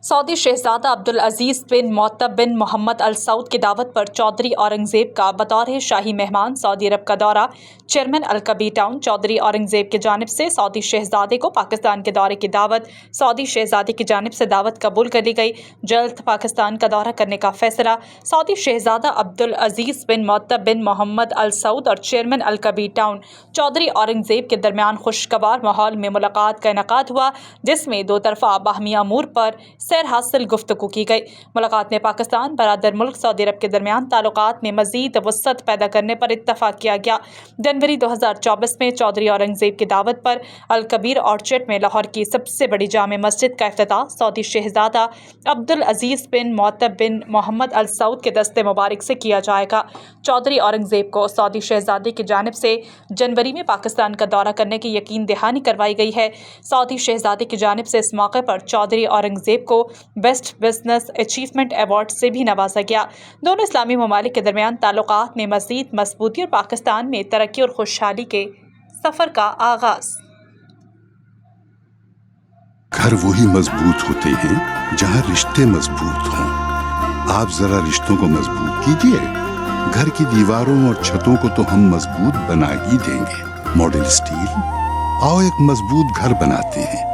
سعودی شہزادہ عبدالعزیز بن معتب بن محمد ال سعود کی دعوت پر چودھری اورنگزیب کا بطور شاہی مہمان سعودی عرب کا دورہ۔ چیئرمین الکبیر ٹاؤن چودھری اورنگزیب کی جانب سے سعودی شہزادے کو پاکستان کے دورے کی دعوت۔ سعودی شہزادے کی جانب سے دعوت قبول کر لی گئی۔ جلد پاکستان کا دورہ کرنے کا فیصلہ۔ سعودی شہزادہ عبدالعزیز بن معتب بن محمد ال سعود اور چیئرمین الکبیر ٹاؤن چودھری اورنگزیب کے درمیان خوشگوار ماحول میں ملاقات کا انعقاد ہوا، جس میں دو طرفہ باہمی امور پر سیر حاصل گفتگو کی گئی۔ ملاقات میں پاکستان برادر ملک سعودی عرب کے درمیان تعلقات میں مزید وسعت پیدا کرنے پر اتفاق کیا گیا۔ جنوری 2024 میں چودھری اورنگزیب کی دعوت پر الکبیر آرچرڈ میں لاہور کی سب سے بڑی جامع مسجد کا افتتاح سعودی شہزادہ عبدالعزیز بن معتب بن محمد ال سعود کے دست مبارک سے کیا جائے گا۔ چودھری اورنگزیب کو سعودی شہزادے کی جانب سے جنوری میں پاکستان کا دورہ کرنے کی یقین دہانی کروائی گئی ہے۔ سعودی شہزادے کی جانب سے اس موقع پر چودھری اورنگزیب کو بیسٹ بزنس اچیومنٹ ایوارڈ سے بھی نوازا گیا۔ دونوں اسلامی ممالک کے درمیان تعلقات میں مزید مضبوطی اور پاکستان میں ترقی اور خوشحالی کے سفر کا آغاز۔ گھر وہی مضبوط ہوتے ہیں جہاں رشتے مضبوط ہوں۔ آپ ذرا رشتوں کو مضبوط کیجئے۔ گھر کی دیواروں اور چھتوں کو تو ہم مضبوط بنا ہی دیں گے۔ ماڈل اسٹیل، آؤ ایک مضبوط گھر بناتے ہیں۔